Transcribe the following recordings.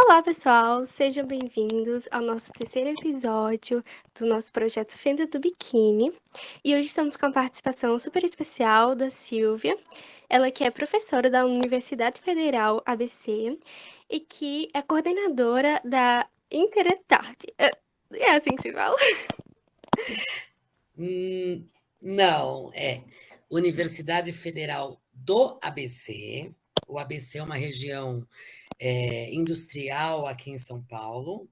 Olá, pessoal! Sejam bem-vindos ao nosso terceiro episódio do nosso projeto Fenda do Biquíni. E hoje estamos com a participação super especial da Silvia, ela que é professora da Universidade Federal ABC e que é coordenadora da Interetarte. É assim que se fala? Não, é Universidade Federal do ABC. O ABC é uma região industrial aqui em São Paulo,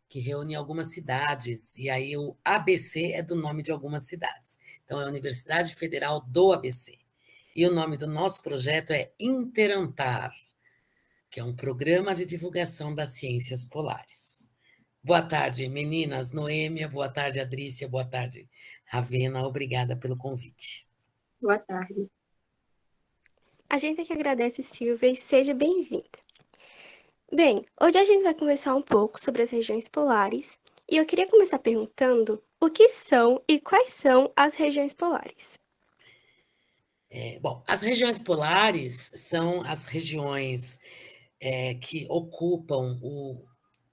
que reúne algumas cidades, e aí o ABC é do nome de algumas cidades. Então, é a Universidade Federal do ABC. E o nome do nosso projeto é Interantar, que é um programa de divulgação das ciências polares. Boa tarde, meninas. Noêmia, boa tarde, Adrícia, boa tarde, Ravena. Obrigada pelo convite. Boa tarde. A gente é que agradece, Silvia, e seja bem-vinda. Bem, hoje a gente vai conversar um pouco sobre as regiões polares e eu queria começar perguntando o que são e quais são as regiões polares. Bom, as regiões polares são as regiões que ocupam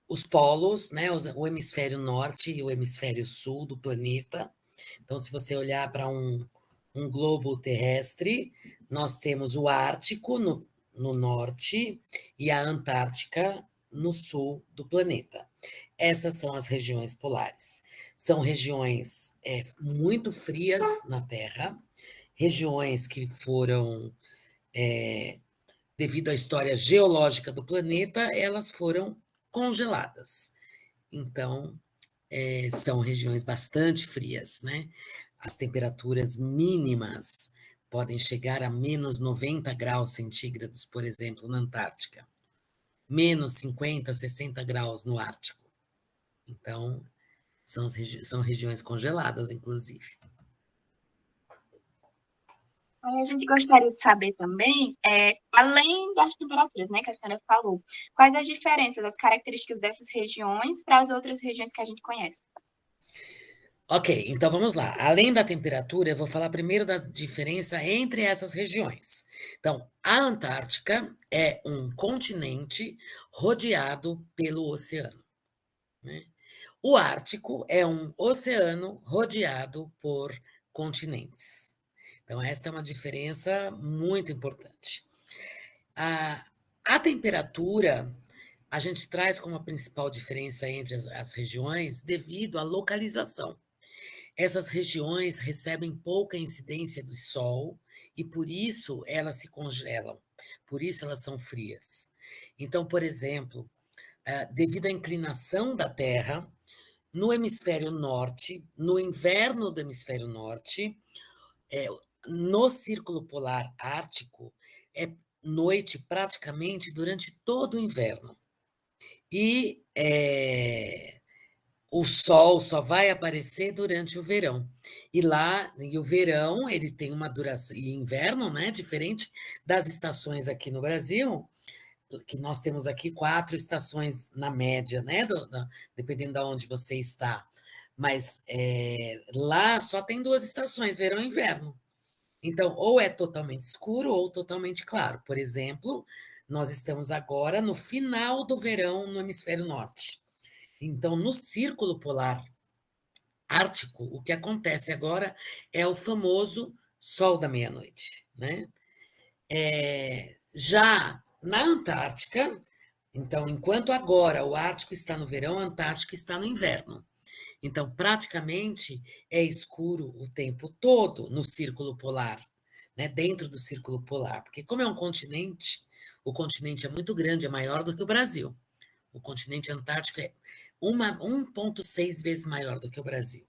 os polos, né, o hemisfério norte e o hemisfério sul do planeta. Então, se você olhar para um globo terrestre, nós temos o Ártico no norte e a Antártica no sul do planeta. Essas são as regiões polares. São regiões muito frias na Terra, regiões que foram, devido à história geológica do planeta, elas foram congeladas. Então, são regiões bastante frias, né? As temperaturas mínimas podem chegar a menos 90 graus centígrados, por exemplo, na Antártica, menos 50, 60 graus no Ártico. Então, são regiões congeladas, inclusive. A gente gostaria de saber também, além das temperaturas, né, que a senhora falou, quais as diferenças, as características dessas regiões para as outras regiões que a gente conhece? Ok, então vamos lá. Além da temperatura, eu vou falar primeiro da diferença entre essas regiões. Então, a Antártica é um continente rodeado pelo oceano, né? O Ártico é um oceano rodeado por continentes. Então, esta é uma diferença muito importante. A, a temperatura, a gente traz como a principal diferença entre as regiões devido à localização. Essas regiões recebem pouca incidência do sol e por isso elas se congelam, por isso elas são frias. Então, por exemplo, devido à inclinação da Terra, no hemisfério norte, no inverno do hemisfério norte, é, no círculo polar ártico, é noite praticamente durante todo o inverno. E o sol só vai aparecer durante o verão. E o verão, ele tem uma duração, e inverno, né, diferente das estações aqui no Brasil, que nós temos aqui 4 estações na média, né, dependendo de onde você está. Mas lá só tem 2 estações, verão e inverno. Então, ou é totalmente escuro ou totalmente claro. Por exemplo, nós estamos agora no final do verão no hemisfério norte. Então, no círculo polar ártico, o que acontece agora é o famoso sol da meia-noite, né? Já na Antártica, então, enquanto agora o Ártico está no verão, a Antártica está no inverno. Então, praticamente é escuro o tempo todo no círculo polar, né? Dentro do círculo polar, porque como é um continente, o continente é muito grande, é maior do que o Brasil. O continente antártico é 1,6 vezes maior do que o Brasil.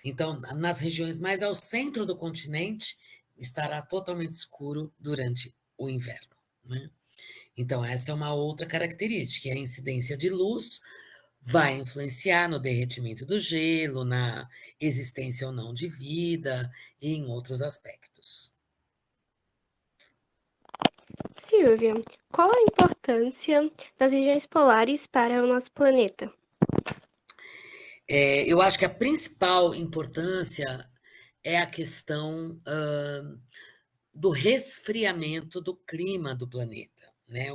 Então, nas regiões mais ao centro do continente, estará totalmente escuro durante o inverno, né? Então, essa é uma outra característica, a incidência de luz vai influenciar no derretimento do gelo, na existência ou não de vida e em outros aspectos. Silvia, qual a importância das regiões polares para o nosso planeta? Eu acho que a principal importância é a questão do resfriamento do clima do planeta, né?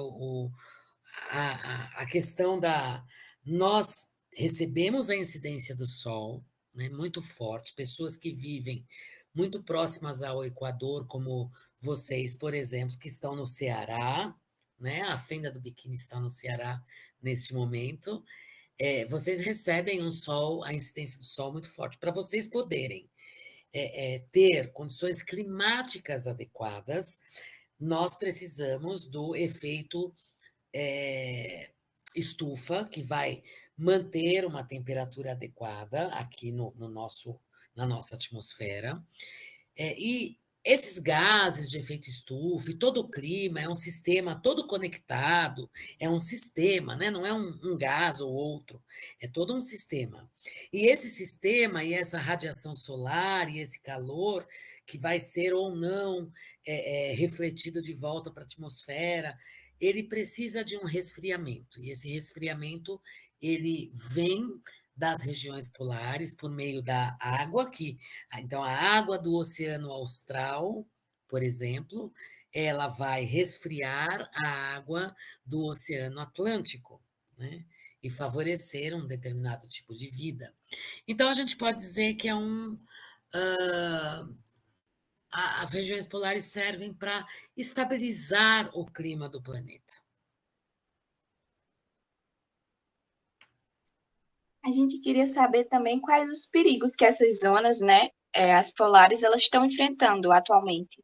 a questão da. Nós recebemos a incidência do Sol, né, muito forte, pessoas que vivem muito próximas ao Equador, como vocês, por exemplo, que estão no Ceará, né, a Fenda do Biquíni está no Ceará neste momento. Vocês recebem um sol, a incidência do Sol muito forte. Para vocês poderem ter condições climáticas adequadas, nós precisamos do efeito estufa, que vai manter uma temperatura adequada aqui na nossa atmosfera. E esses gases de efeito estufa e todo o clima é um sistema todo conectado, é um sistema, né? Não é um gás ou outro, é todo um sistema. E esse sistema e essa radiação solar e esse calor que vai ser ou não refletido de volta para a atmosfera, ele precisa de um resfriamento. E esse resfriamento ele vem das regiões polares por meio da água, então a água do Oceano Austral, por exemplo, ela vai resfriar a água do Oceano Atlântico, né? E favorecer um determinado tipo de vida. Então a gente pode dizer que as regiões polares servem para estabilizar o clima do planeta. A gente queria saber também quais os perigos que essas zonas, né, as polares, elas estão enfrentando atualmente.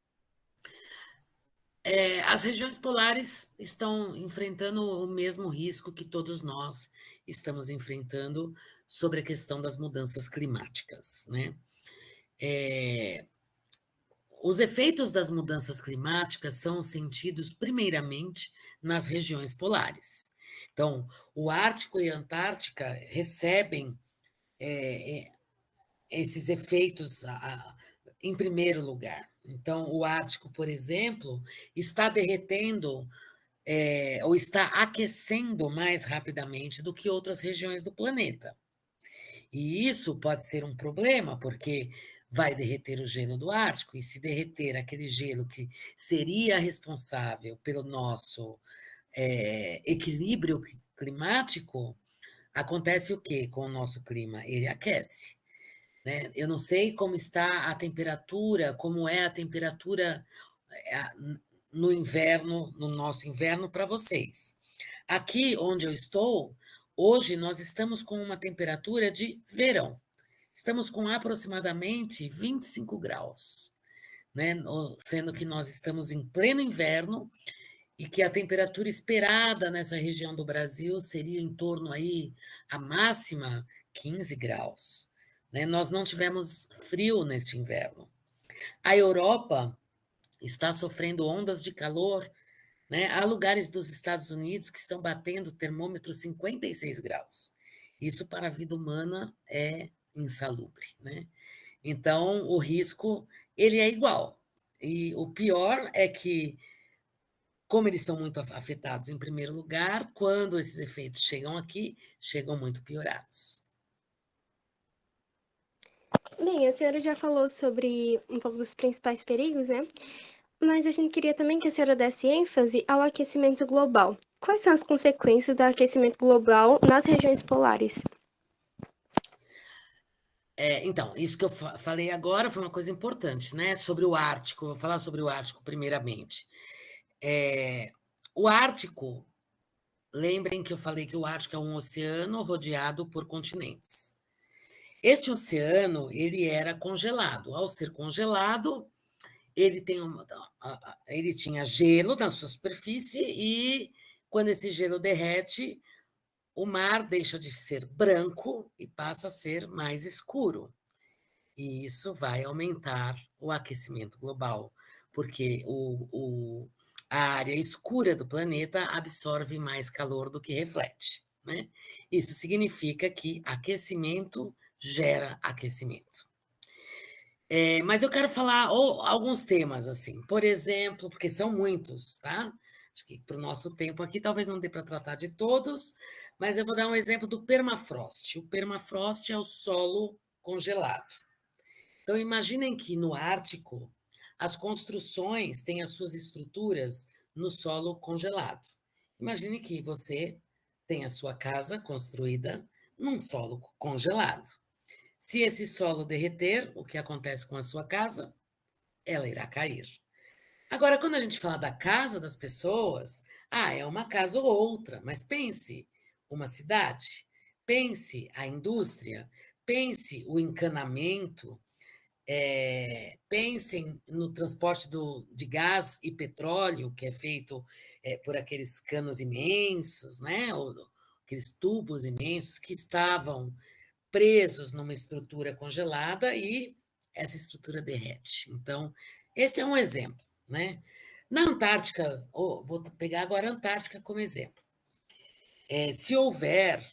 As regiões polares estão enfrentando o mesmo risco que todos nós estamos enfrentando sobre a questão das mudanças climáticas, né? Os efeitos das mudanças climáticas são sentidos primeiramente nas regiões polares. Então, o Ártico e a Antártica recebem esses efeitos em primeiro lugar. Então, o Ártico, por exemplo, está derretendo ou está aquecendo mais rapidamente do que outras regiões do planeta. E isso pode ser um problema, porque vai derreter o gelo do Ártico, e se derreter aquele gelo que seria responsável pelo nosso equilíbrio climático, acontece o quê com o nosso clima? Ele aquece. Né? Eu não sei como está a temperatura, como é a temperatura no inverno, no nosso inverno para vocês. Aqui onde eu estou, hoje nós estamos com uma temperatura de verão. Estamos com aproximadamente 25 graus, né? Sendo que nós estamos em pleno inverno e que a temperatura esperada nessa região do Brasil seria em torno aí, a máxima, 15 graus. Né? Nós não tivemos frio neste inverno. A Europa está sofrendo ondas de calor, né? Há lugares dos Estados Unidos que estão batendo termômetro 56 graus. Isso para a vida humana é insalubre, né? Então, o risco, ele é igual. E o pior é que, como eles estão muito afetados em primeiro lugar, quando esses efeitos chegam aqui, chegam muito piorados. Bem, a senhora já falou sobre um pouco dos principais perigos, né? Mas a gente queria também que a senhora desse ênfase ao aquecimento global. Quais são as consequências do aquecimento global nas regiões polares? Então, isso que eu falei agora foi uma coisa importante, né? Sobre o Ártico, vou falar sobre o Ártico primeiramente. O Ártico, lembrem que eu falei que o Ártico é um oceano rodeado por continentes. Este oceano, ele era congelado. Ao ser congelado, ele tinha gelo na sua superfície e, quando esse gelo derrete, o mar deixa de ser branco e passa a ser mais escuro. E isso vai aumentar o aquecimento global, porque a área escura do planeta absorve mais calor do que reflete. Né? Isso significa que aquecimento gera aquecimento. Mas eu quero falar alguns temas, assim, por exemplo, porque são muitos, tá? Acho que para o nosso tempo aqui talvez não dê para tratar de todos, mas eu vou dar um exemplo do permafrost. O permafrost é o solo congelado. Então, imaginem que no Ártico, as construções têm as suas estruturas no solo congelado. Imagine que você tem a sua casa construída num solo congelado. Se esse solo derreter, o que acontece com a sua casa? Ela irá cair. Agora, quando a gente fala da casa das pessoas, é uma casa ou outra, mas pense uma cidade, pense a indústria, pense o encanamento, pensem no transporte de gás e petróleo, que é feito por aqueles canos imensos, né? Ou aqueles tubos imensos que estavam presos numa estrutura congelada e essa estrutura derrete. Então, esse é um exemplo, né? Na Antártica, vou pegar agora a Antártica como exemplo. Se houver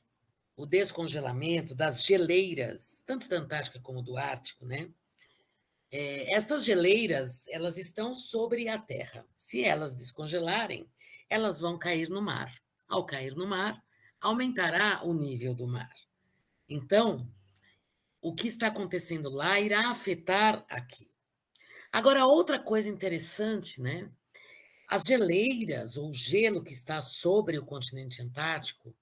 o descongelamento das geleiras, tanto da Antártica como do Ártico, né? Estas geleiras, elas estão sobre a Terra. Se elas descongelarem, elas vão cair no mar. Ao cair no mar, aumentará o nível do mar. Então, o que está acontecendo lá irá afetar aqui. Agora, outra coisa interessante, né? As geleiras, ou gelo que está sobre o continente antártico,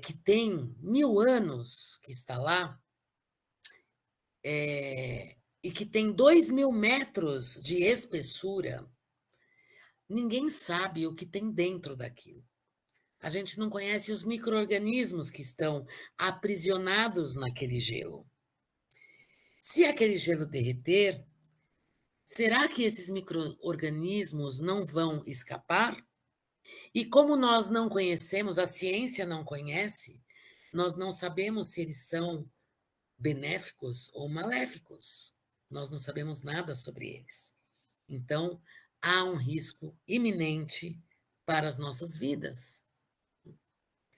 que tem 1000 anos que está lá, e que tem 2000 metros de espessura, ninguém sabe o que tem dentro daquilo. A gente não conhece os micro-organismos que estão aprisionados naquele gelo. Se aquele gelo derreter, será que esses micro-organismos não vão escapar? E como nós não conhecemos, a ciência não conhece, nós não sabemos se eles são benéficos ou maléficos. Nós não sabemos nada sobre eles. Então, há um risco iminente para as nossas vidas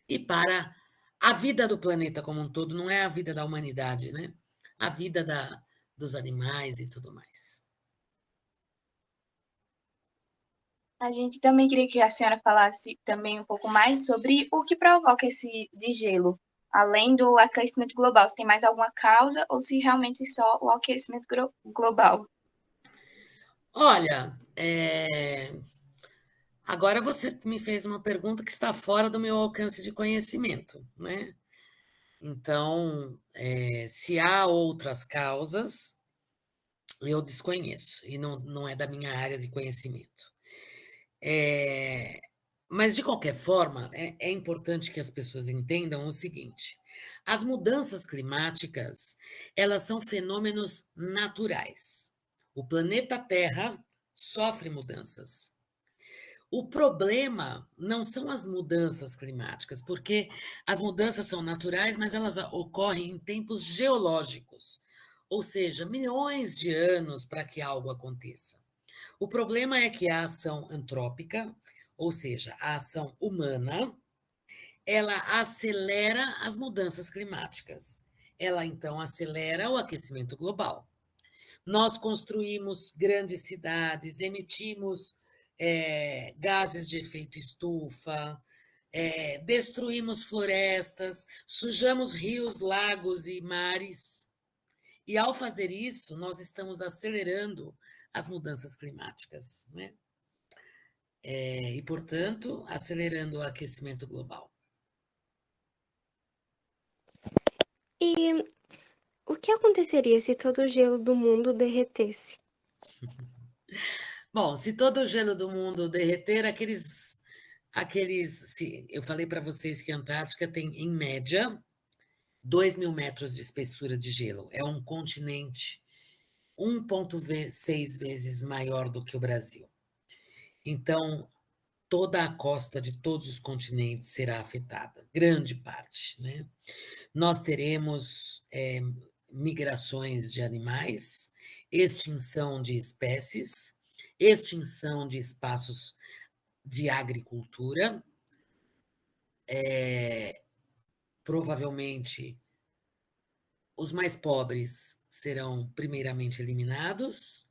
e para a vida do planeta como um todo, não é a vida da humanidade, né? A vida dos animais e tudo mais. A gente também queria que a senhora falasse também um pouco mais sobre o que provoca esse degelo, além do aquecimento global. Se tem mais alguma causa ou se realmente só o aquecimento global? Olha, agora você me fez uma pergunta que está fora do meu alcance de conhecimento, né? Então, se há outras causas, eu desconheço, e não é da minha área de conhecimento. Mas, de qualquer forma, é importante que as pessoas entendam o seguinte: as mudanças climáticas, elas são fenômenos naturais. O planeta Terra sofre mudanças. O problema não são as mudanças climáticas, porque as mudanças são naturais, mas elas ocorrem em tempos geológicos, ou seja, milhões de anos para que algo aconteça. O problema é que a ação antrópica, ou seja, a ação humana, ela acelera as mudanças climáticas. Ela, então, acelera o aquecimento global. Nós construímos grandes cidades, emitimos gases de efeito estufa, destruímos florestas, sujamos rios, lagos e mares. E, ao fazer isso, nós estamos acelerando as mudanças climáticas, né? E, portanto, acelerando o aquecimento global. E o que aconteceria se todo o gelo do mundo derretesse? Bom, se todo o gelo do mundo derreter, eu falei para vocês que a Antártica tem, em média, 2000 metros de espessura de gelo. É um continente 1,6 vezes maior do que o Brasil. Então, toda a costa de todos os continentes será afetada, grande parte, né? Nós teremos migrações de animais, extinção de espécies, extinção de espaços de agricultura, provavelmente os mais pobres serão primeiramente eliminados.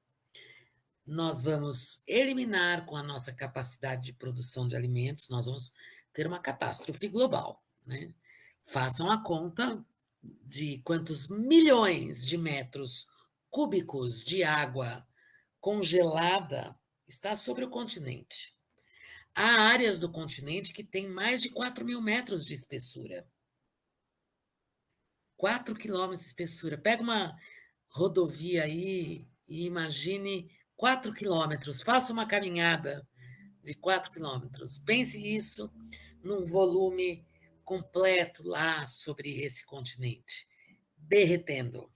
Nós vamos eliminar com a nossa capacidade de produção de alimentos, nós vamos ter uma catástrofe global, né? Façam a conta de quantos milhões de metros cúbicos de água congelada está sobre o continente. Há áreas do continente que têm mais de 4.000 metros de espessura. 4 quilômetros de espessura. Pega uma rodovia aí e imagine 4 quilômetros. Faça uma caminhada de 4 quilômetros. Pense isso num volume completo lá sobre esse continente, derretendo.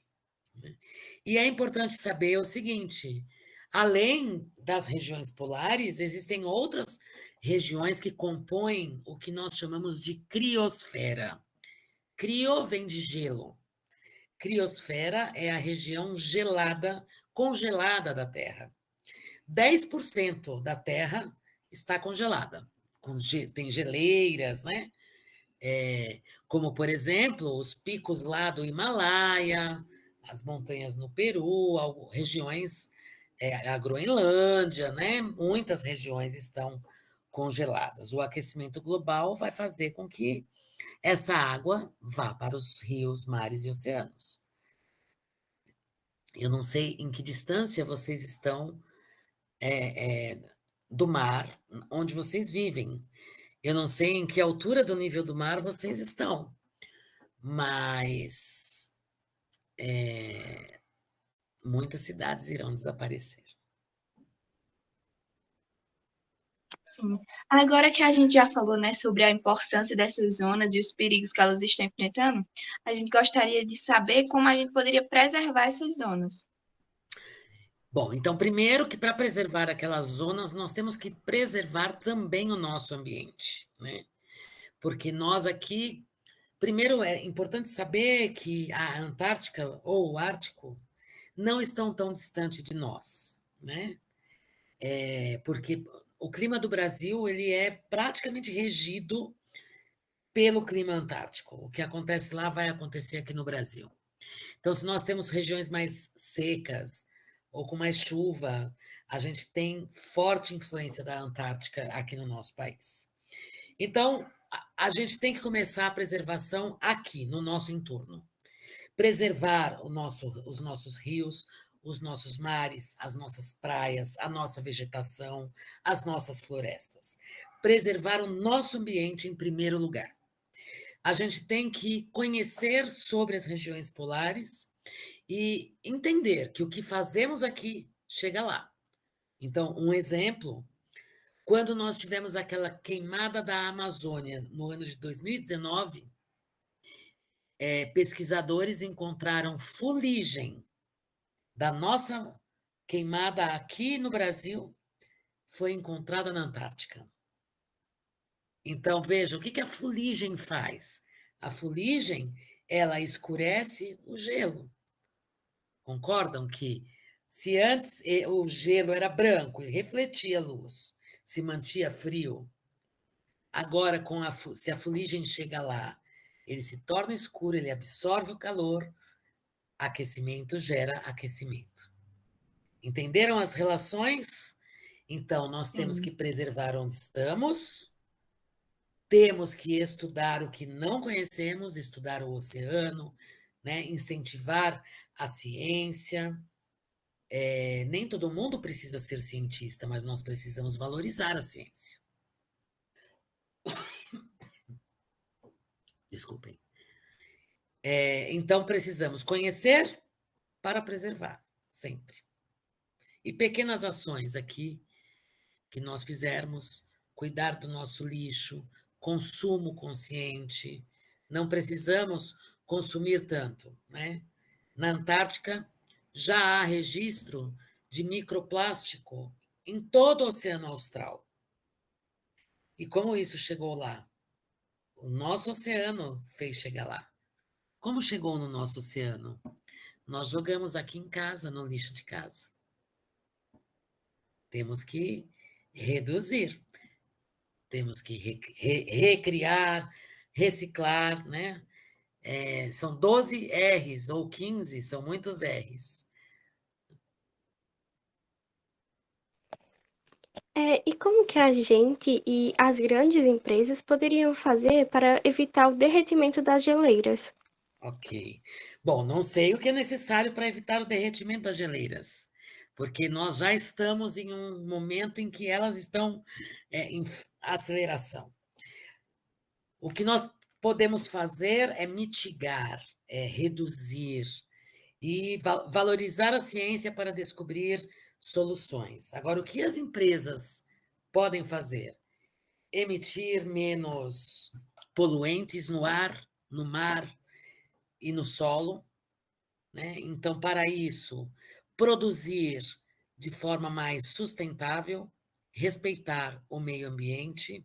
E é importante saber o seguinte: além das regiões polares, existem outras regiões que compõem o que nós chamamos de criosfera. Crio vem de gelo. Criosfera é a região gelada, congelada da Terra. 10% da Terra está congelada. Tem geleiras, né? Como, por exemplo, os picos lá do Himalaia, as montanhas no Peru, regiões, a Groenlândia, né? Muitas regiões estão congeladas. O aquecimento global vai fazer com que essa água vá para os rios, mares e oceanos. Eu não sei em que distância vocês estão do mar, onde vocês vivem. Eu não sei em que altura do nível do mar vocês estão, mas muitas cidades irão desaparecer. Sim. Agora que a gente já falou, né, sobre a importância dessas zonas e os perigos que elas estão enfrentando, a gente gostaria de saber como a gente poderia preservar essas zonas. Bom, então, primeiro que para preservar aquelas zonas, nós temos que preservar também o nosso ambiente, né? Porque nós aqui, primeiro é importante saber que a Antártica ou o Ártico não estão tão distante de nós, né? Porque o clima do Brasil ele é praticamente regido pelo clima antártico. O que acontece lá vai acontecer aqui no Brasil. Então, se nós temos regiões mais secas ou com mais chuva, a gente tem forte influência da Antártica aqui no nosso país. Então, a gente tem que começar a preservação aqui, no nosso entorno. Preservar os nossos rios, os nossos mares, as nossas praias, a nossa vegetação, as nossas florestas. Preservar o nosso ambiente em primeiro lugar. A gente tem que conhecer sobre as regiões polares e entender que o que fazemos aqui chega lá. Então, um exemplo, quando nós tivemos aquela queimada da Amazônia no ano de 2019, pesquisadores encontraram fuligem da nossa queimada aqui no Brasil, foi encontrada na Antártica. Então, veja, o que a fuligem faz? A fuligem, ela escurece o gelo. Concordam que se antes o gelo era branco e refletia a luz, se mantia frio, agora se a fuligem chega lá, ele se torna escuro, ele absorve o calor, aquecimento gera aquecimento. Entenderam as relações? Então, nós temos que preservar onde estamos, temos que estudar o que não conhecemos, estudar o oceano, né? Incentivar a ciência. Nem todo mundo precisa ser cientista, mas nós precisamos valorizar a ciência. Desculpem. Então, precisamos conhecer para preservar, sempre. E pequenas ações aqui que nós fizermos, cuidar do nosso lixo, consumo consciente, não precisamos consumir tanto, né? Na Antártica, já há registro de microplástico em todo o Oceano Austral. E como isso chegou lá? O nosso oceano fez chegar lá. Como chegou no nosso oceano? Nós jogamos aqui em casa, no lixo de casa. Temos que reduzir, temos que recriar, reciclar, né? São 12 R's ou 15, são muitos R's. E como que a gente e as grandes empresas poderiam fazer para evitar o derretimento das geleiras? Ok. Bom, não sei o que é necessário para evitar o derretimento das geleiras, porque nós já estamos em um momento em que elas estão em aceleração. O que nós podemos fazer é mitigar, é reduzir e valorizar a ciência para descobrir soluções. Agora, o que as empresas podem fazer? Emitir menos poluentes no ar, no mar e no solo, né? Então, para isso, produzir de forma mais sustentável, respeitar o meio ambiente,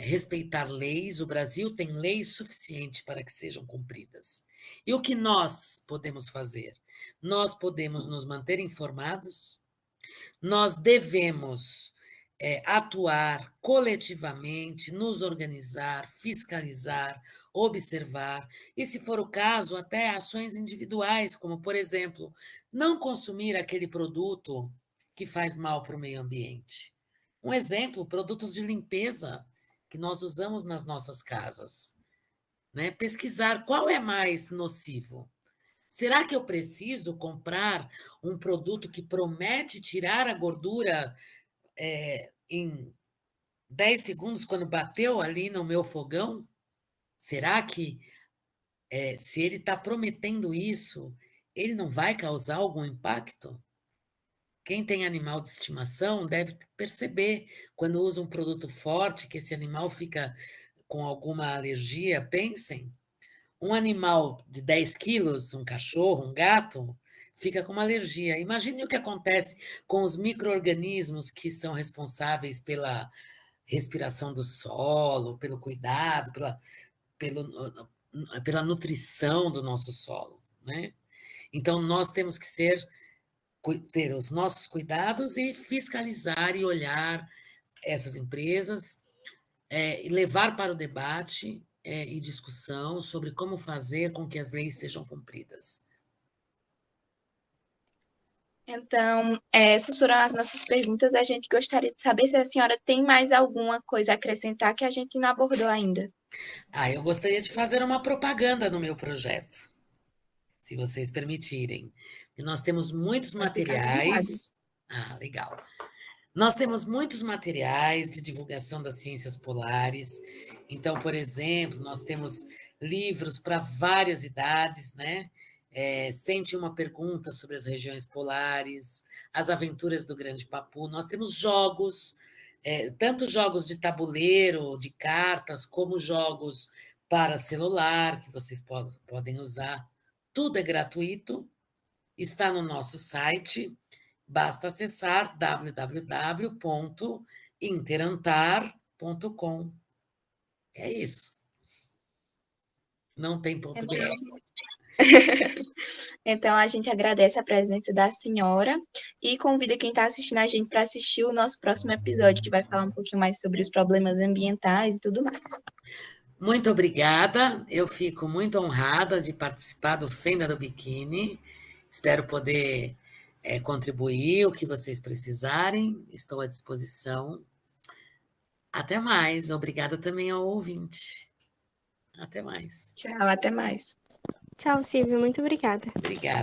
respeitar leis. O Brasil tem leis suficientes para que sejam cumpridas. E o que nós podemos fazer? Nós podemos nos manter informados, nós devemos atuar coletivamente, nos organizar, fiscalizar, observar, e, se for o caso, até ações individuais, como, por exemplo, não consumir aquele produto que faz mal para o meio ambiente. Um exemplo, produtos de limpeza que nós usamos nas nossas casas, né? Pesquisar qual é mais nocivo. Será que eu preciso comprar um produto que promete tirar a gordura em 10 segundos quando bateu ali no meu fogão? Será que, se ele está prometendo isso, ele não vai causar algum impacto? Quem tem animal de estimação deve perceber quando usa um produto forte que esse animal fica com alguma alergia. Pensem, um animal de 10 quilos, um cachorro, um gato, fica com uma alergia. Imagine o que acontece com os micro-organismos que são responsáveis pela respiração do solo, pelo cuidado, pela nutrição do nosso solo, né? Então, nós temos que ter os nossos cuidados e fiscalizar e olhar essas empresas, e levar para o debate e discussão sobre como fazer com que as leis sejam cumpridas. Então, essas foram as nossas perguntas. A gente gostaria de saber se a senhora tem mais alguma coisa a acrescentar que a gente não abordou ainda. Eu gostaria de fazer uma propaganda no meu projeto, se vocês permitirem. E nós temos muitos materiais. Legal. Nós temos muitos materiais de divulgação das ciências polares. Então, por exemplo, nós temos livros para várias idades, né? 101 perguntas sobre as regiões polares, As Aventuras do Grande Papu. Nós temos jogos, tanto jogos de tabuleiro, de cartas, como jogos para celular, que vocês podem usar. Tudo é gratuito, está no nosso site. Basta acessar www.interantar.com. É isso. Não tem ponto BR. Então, a gente agradece a presença da senhora e convida quem está assistindo a gente para assistir o nosso próximo episódio, que vai falar um pouquinho mais sobre os problemas ambientais e tudo mais. Muito obrigada. Eu fico muito honrada de participar do Fenda do Biquíni. Espero poder contribuir o que vocês precisarem. Estou à disposição. Até mais. Obrigada também ao ouvinte. Até mais. Tchau, até mais. Tchau, Silvia. Muito obrigada. Obrigada.